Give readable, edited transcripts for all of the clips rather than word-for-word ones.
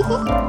Mommy!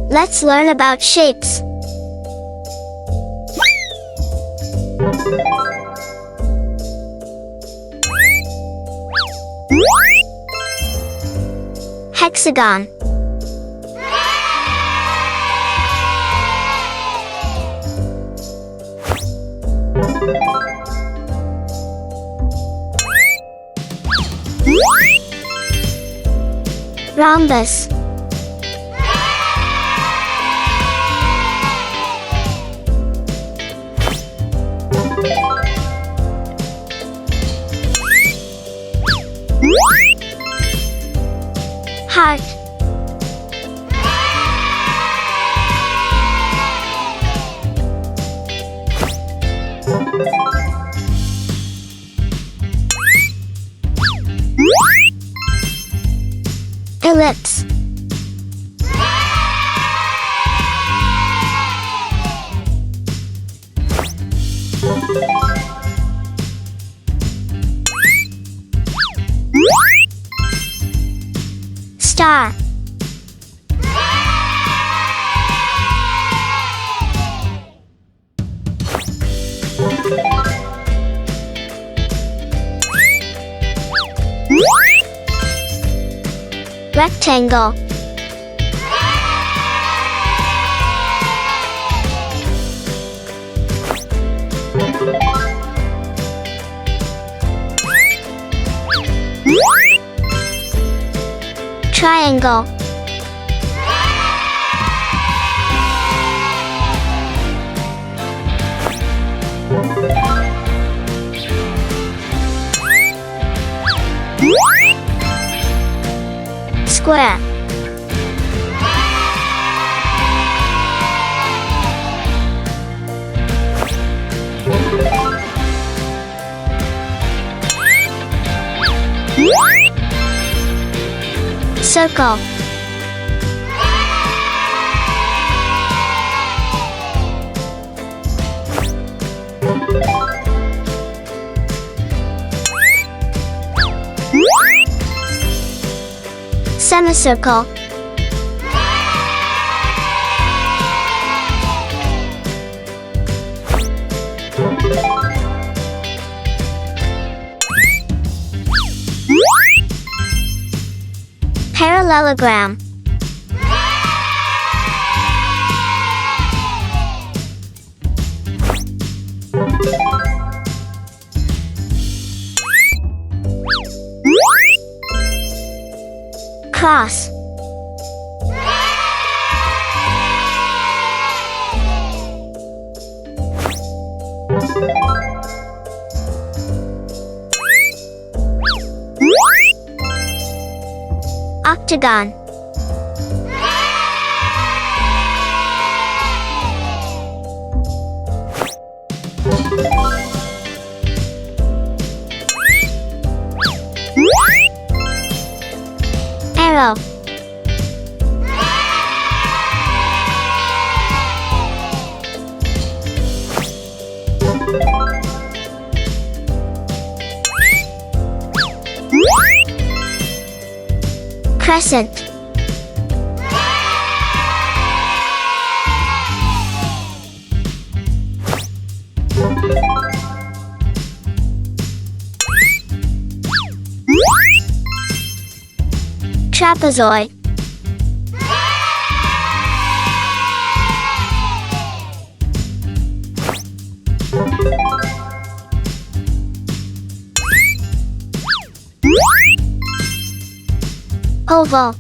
Let's learn about shapes. Hexagon. Rhombus. Heart. Ellipse. Star. Rectangle. Triangle. Square. Circle. semicircle, parallelogram, cross, octagon, arrow, crescent, trapezoid, oval,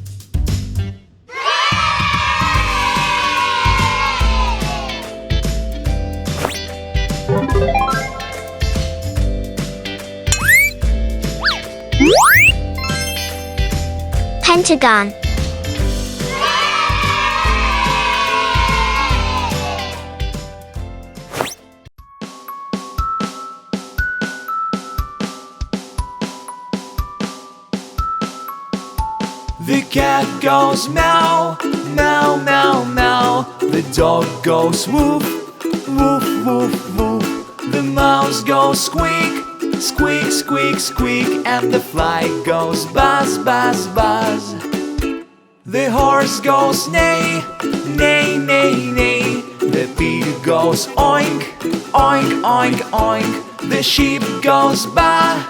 pentagon, The cat goes meow, meow, meow, meow. The dog goes woof, woof, woof, woof. The mouse goes squeak, squeak, squeak, squeak. And the fly goes buzz, buzz, buzz. The horse goes neigh, neigh, neigh, neigh. The pig goes oink, oink, oink, oink. The sheep goes ba,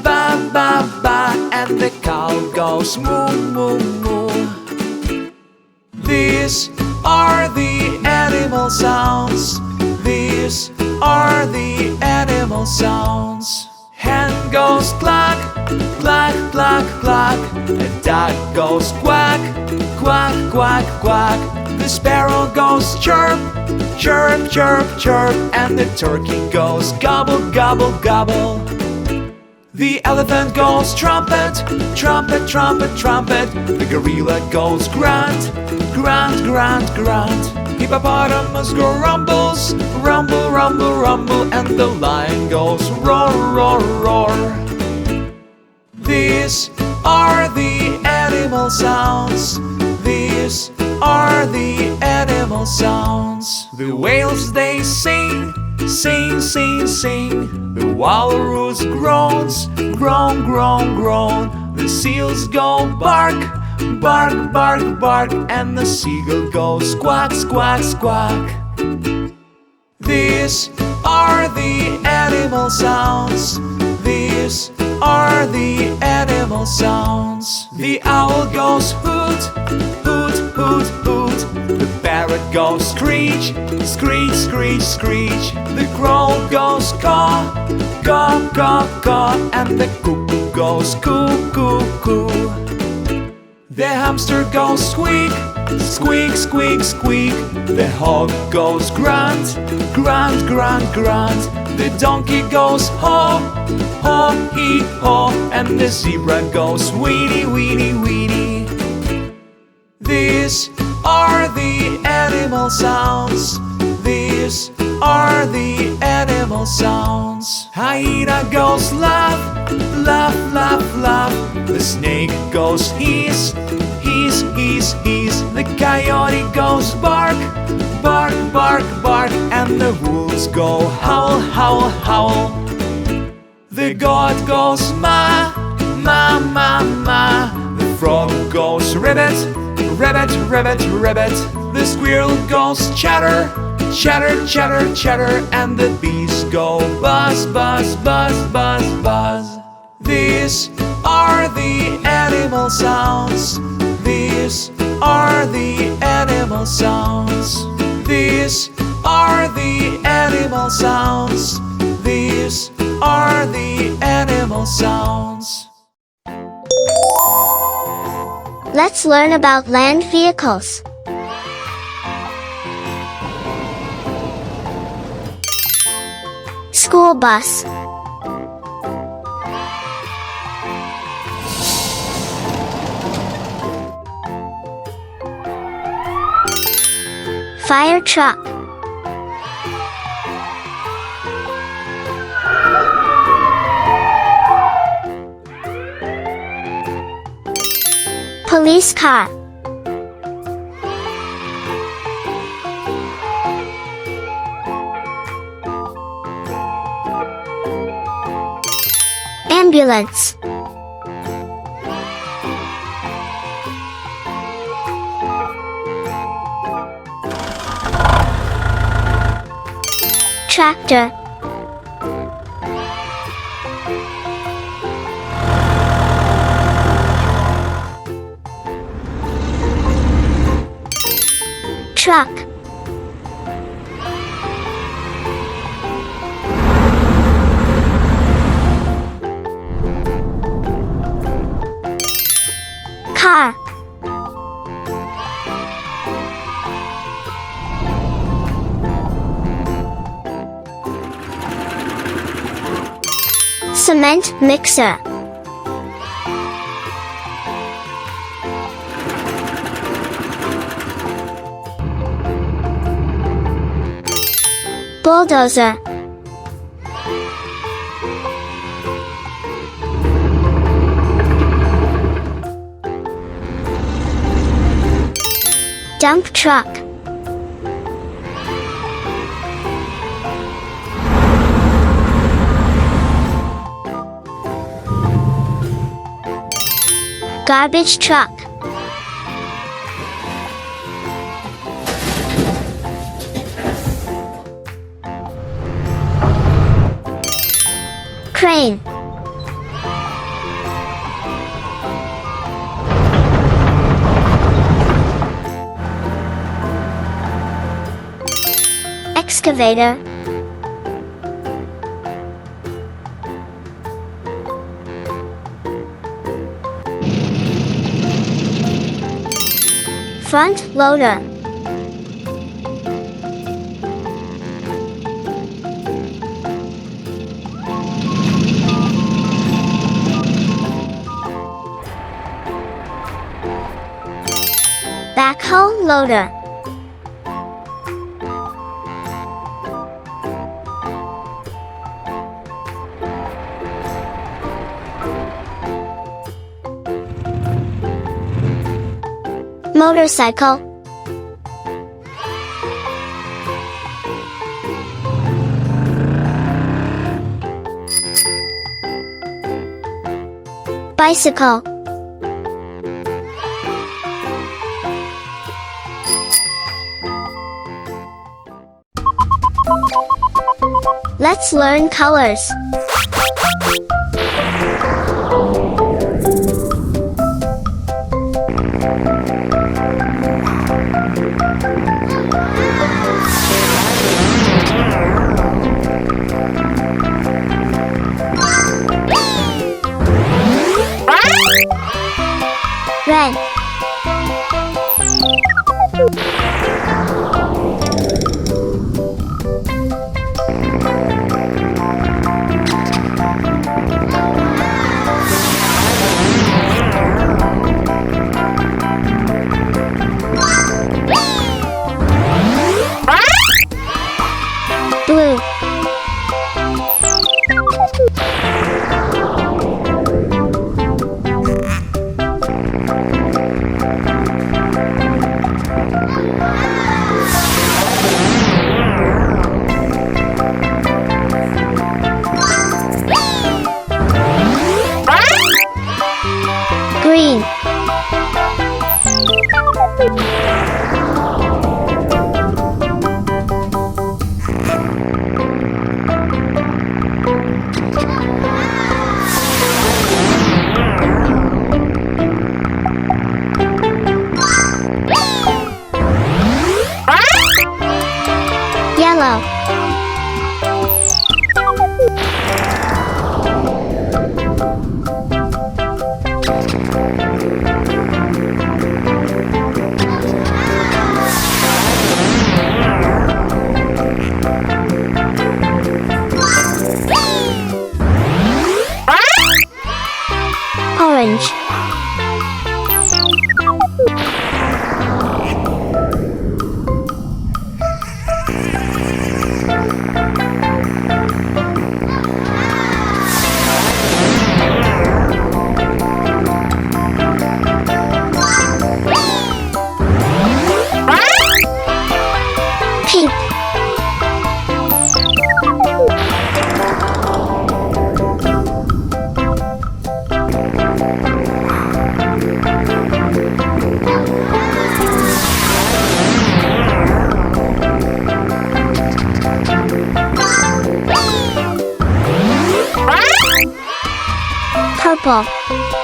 ba, ba, ba. And the cow goes moo, moo, moo. These are the animal sounds. These are the animal sounds. Hen goes cluck, cluck, cluck, cluck. A duck goes quack, quack, quack, quack. The sparrow goes chirp, chirp, chirp, chirp. And the turkey goes gobble, gobble, gobble. The elephant goes trumpet, trumpet, trumpet, trumpet. The gorilla goes grunt, grunt, grunt, grunt. Hippopotamus goes rumbles, rumble, rumble, rumble. And the lion goes roar, roar, roar. These are the animal sounds. These are the animal sounds. The whales they sing, sing, sing, sing. The walrus groans, groan, groan, groan. The seals go bark, bark, bark, bark. And the seagull goes squawk, squawk, squawk. These are the animal sounds. These are the animal sounds. The owl goes hoot, hoot, hoot, hoot. The parrot goes screech, screech, screech, screech. The crow goes caw, caw, caw, caw. And the cuckoo goes coo, coo, coo. The hamster goes squeak, squeak, squeak, squeak. The hog goes grunt, grunt, grunt, grunt. The donkey goes haw, haw, hee, haw. And the zebra goes weedy, weedy, weedy. These are the animal sounds. These are the animal sounds. Hyena goes laugh, laugh, laugh, laugh. The snake goes hiss, hiss, hiss, hiss. The coyote goes bark, bark, bark, bark. And the wolves go howl, howl, howl. The goat goes ma, ma, ma, ma. The frog goes ribbit, ribbit, ribbit, ribbit. The squirrel goes chatter, chatter, chatter, chatter. And the bees go buzz, buzz, buzz, buzz, buzz. These are the animal sounds. These are the animal sounds. These are the animal sounds. These are the animal sounds. Let's learn about land vehicles. School bus. Fire truck. Police car. Ambulance. Tractor. Truck. Car. Cement mixer. Bulldozer. Dump truck. Garbage truck. Crane. Excavator. Front loader. Backhoe loader. Motorcycle. Bicycle. Let's learn colors. Red. apple.